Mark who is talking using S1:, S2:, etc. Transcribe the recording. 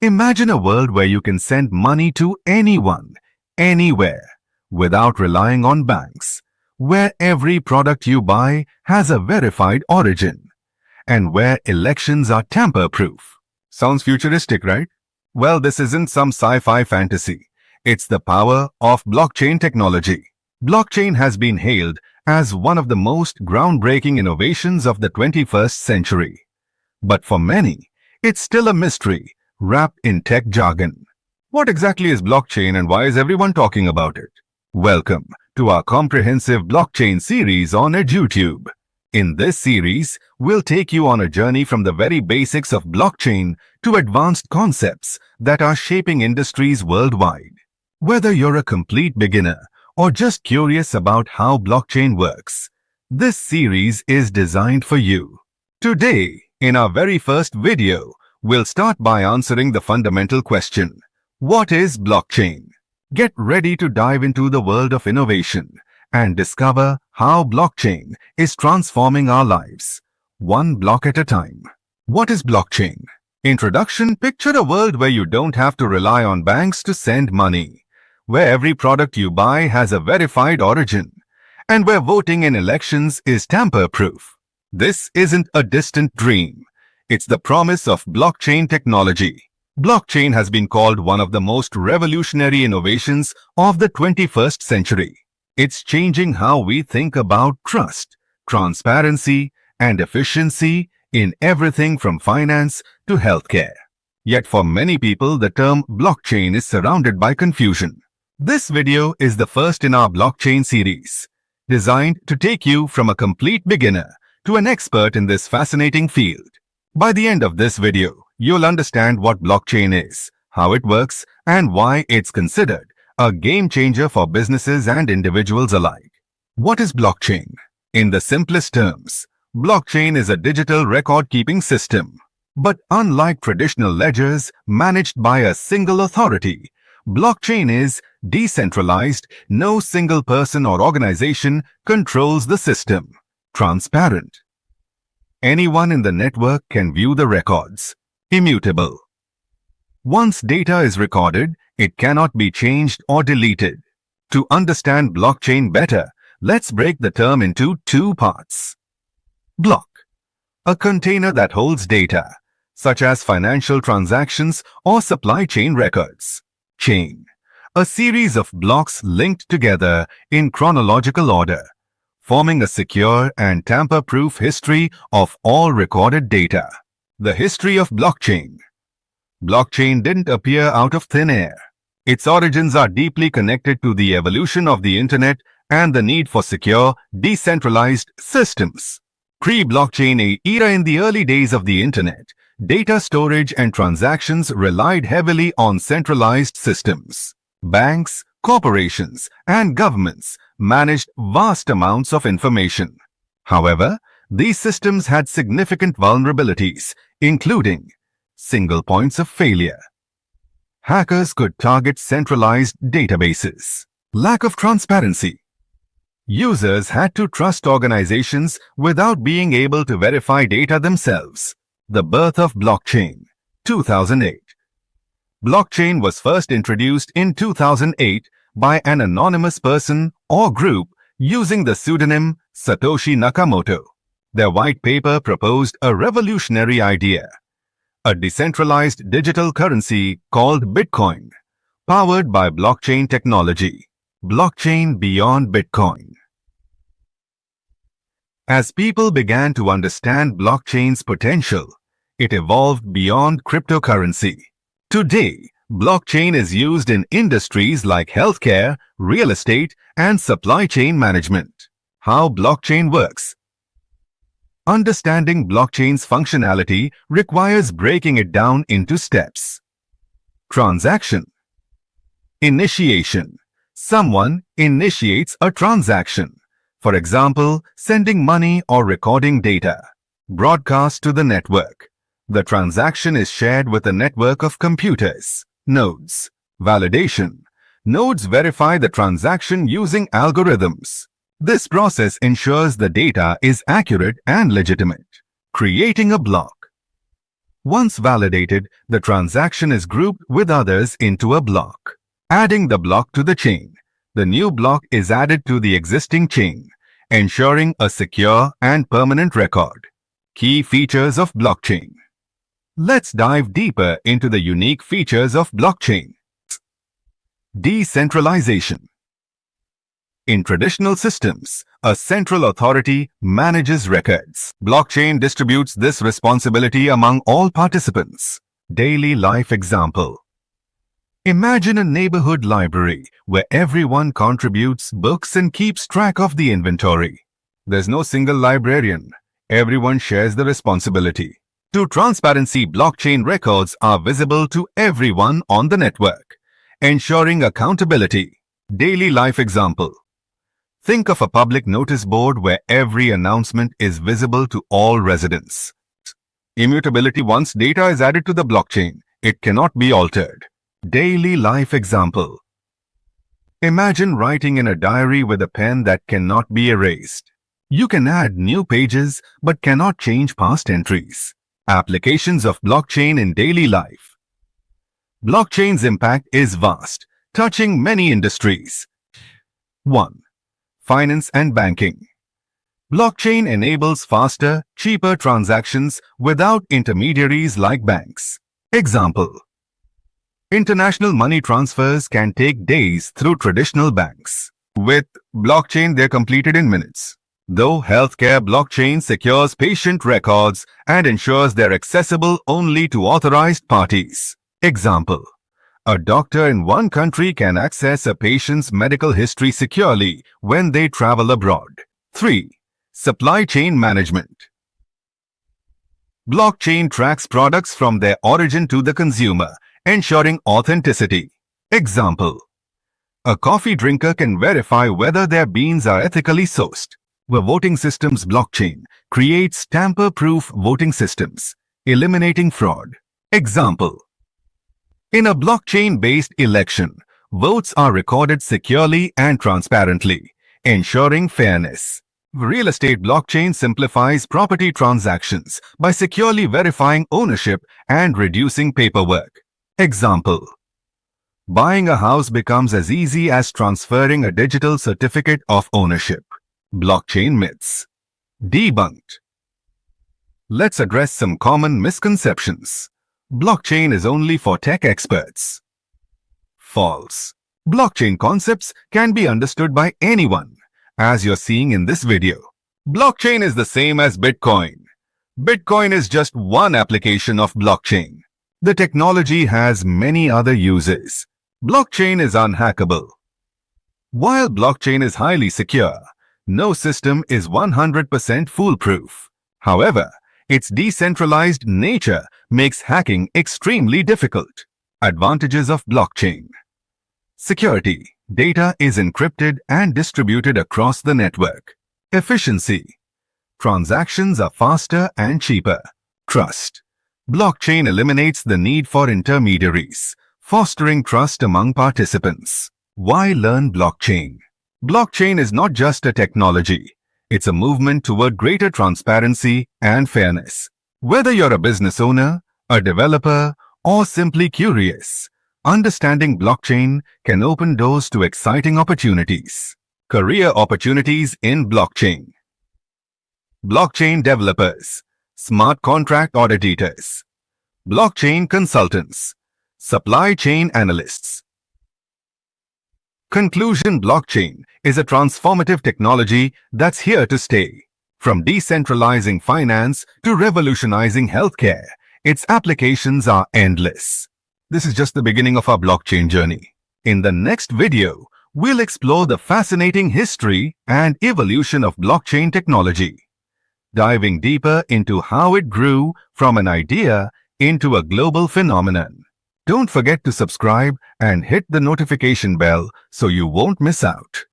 S1: Imagine a world where you can send money to anyone, anywhere, without relying on banks, where every product you buy has a verified origin, and where elections are tamper-proof. Sounds futuristic, right? Well, this isn't some sci-fi fantasy. It's the power of blockchain technology. Blockchain has been hailed as one of the most groundbreaking innovations of the 21st century. But for many, it's still a mystery wrapped in tech jargon. What exactly is blockchain and why is everyone talking about it? Welcome to our comprehensive blockchain series on EduTube. In this series, we'll take you on a journey from the very basics of blockchain to advanced concepts that are shaping industries worldwide. Whether you're a complete beginner or just curious about how blockchain works, this series is designed for you. Today, in our very first video, we'll start by answering the fundamental question: what is blockchain? Get ready to dive into the world of innovation and discover how blockchain is transforming our lives, one block at a time. What is blockchain? Introduction: picture a world where you don't have to rely on banks to send money, where every product you buy has a verified origin, and where voting in elections is tamper-proof. This isn't a distant dream. It's the promise of blockchain technology. Blockchain has been called one of the most revolutionary innovations of the 21st century. It's changing how we think about trust, transparency, and efficiency in everything from finance to healthcare. Yet for many people, the term blockchain is surrounded by confusion. This video is the first in our blockchain series, designed to take you from a complete beginner to an expert in this fascinating field. By the end of this video, you'll understand what blockchain is, how it works, and why it's considered a game changer for businesses and individuals alike. What is blockchain? In the simplest terms, blockchain is a digital record-keeping system. But unlike traditional ledgers managed by a single authority, blockchain is decentralized. No single person or organization controls the system. Transparent. Anyone in the network can view the records. Immutable. Once data is recorded, it cannot be changed or deleted. To understand blockchain better, let's break the term into two parts. Block: a container that holds data, such as financial transactions or supply chain records. Chain: a series of blocks linked together in chronological order, forming a secure and tamper-proof history of all recorded data. The history of blockchain. Blockchain didn't appear out of thin air. Its origins are deeply connected to the evolution of the internet and the need for secure, decentralized systems. Pre-blockchain era, in the early days of the internet, data storage and transactions relied heavily on centralized systems. Banks, corporations, and governments managed vast amounts of information. However, these systems had significant vulnerabilities, including single points of failure. Hackers could target centralized databases. Lack of transparency. Users had to trust organizations without being able to verify data themselves. The birth of blockchain. 2008. Blockchain was first introduced in 2008 by an anonymous person or group using the pseudonym Satoshi Nakamoto. Their white paper proposed a revolutionary idea: a decentralized digital currency called Bitcoin, powered by blockchain technology. Blockchain beyond Bitcoin. As people began to understand blockchain's potential, it evolved beyond cryptocurrency. Today, blockchain is used in industries like healthcare, real estate, and supply chain management. How blockchain works. Understanding blockchain's functionality requires breaking it down into steps. Transaction. Initiation. Someone initiates a transaction, for example, sending money or recording data. Broadcast to the network. The transaction is shared with a network of computers. Nodes. Validation. Nodes verify the transaction using algorithms. This process ensures the data is accurate and legitimate. Creating a block. Once validated, the transaction is grouped with others into a block. Adding the block to the chain, the new block is added to the existing chain, ensuring a secure and permanent record. Key features of blockchain. Let's dive deeper into the unique features of blockchain. Decentralization. In traditional systems, a central authority manages records. Blockchain distributes this responsibility among all participants. Daily life example. Imagine a neighborhood library where everyone contributes books and keeps track of the inventory. There's no single librarian. Everyone shares the responsibility. Through transparency, blockchain records are visible to everyone on the network, ensuring accountability. Daily life example. Think of a public notice board where every announcement is visible to all residents. Immutability. Once data is added to the blockchain, it cannot be altered. Daily life example. Imagine writing in a diary with a pen that cannot be erased. You can add new pages but cannot change past entries. Applications of blockchain in daily life. Blockchain's impact is vast, touching many industries. 1. Finance and banking. Blockchain enables faster, cheaper transactions without intermediaries like banks. Example. International money transfers can take days through traditional banks. With blockchain, they're completed in minutes. Though healthcare blockchain secures patient records and ensures they're accessible only to authorized parties. Example. A doctor in one country can access a patient's medical history securely when they travel abroad. 3. Supply chain management. Blockchain tracks products from their origin to the consumer, ensuring authenticity. Example. A coffee drinker can verify whether their beans are ethically sourced. The voting systems blockchain creates tamper-proof voting systems, eliminating fraud. Example. In a blockchain-based election, votes are recorded securely and transparently, ensuring fairness. Real estate blockchain simplifies property transactions by securely verifying ownership and reducing paperwork. Example. Buying a house becomes as easy as transferring a digital certificate of ownership. Blockchain myths. Debunked. Let's address some common misconceptions. Blockchain is only for tech experts. False. Blockchain concepts can be understood by anyone, as you're seeing in this video. Blockchain is the same as Bitcoin. Bitcoin is just one application of blockchain. The technology has many other uses. Blockchain is unhackable. While blockchain is highly secure, no system is 100% foolproof. However, its decentralized nature makes hacking extremely difficult. Advantages of blockchain. Security. Data is encrypted and distributed across the network. Efficiency. Transactions are faster and cheaper. Trust. Blockchain eliminates the need for intermediaries, fostering trust among participants. Why learn blockchain? Blockchain is not just a technology. It's a movement toward greater transparency and fairness. Whether you're a business owner, a developer, or simply curious, understanding blockchain can open doors to exciting opportunities. Career opportunities in blockchain. Blockchain developers, smart contract auditors, blockchain consultants, supply chain analysts. Conclusion. Blockchain is a transformative technology that's here to stay. From decentralizing finance to revolutionizing healthcare, its applications are endless. This is just the beginning of our blockchain journey. In the next video, we'll explore the fascinating history and evolution of blockchain technology, diving deeper into how it grew from an idea into a global phenomenon. Don't forget to subscribe and hit the notification bell so you won't miss out.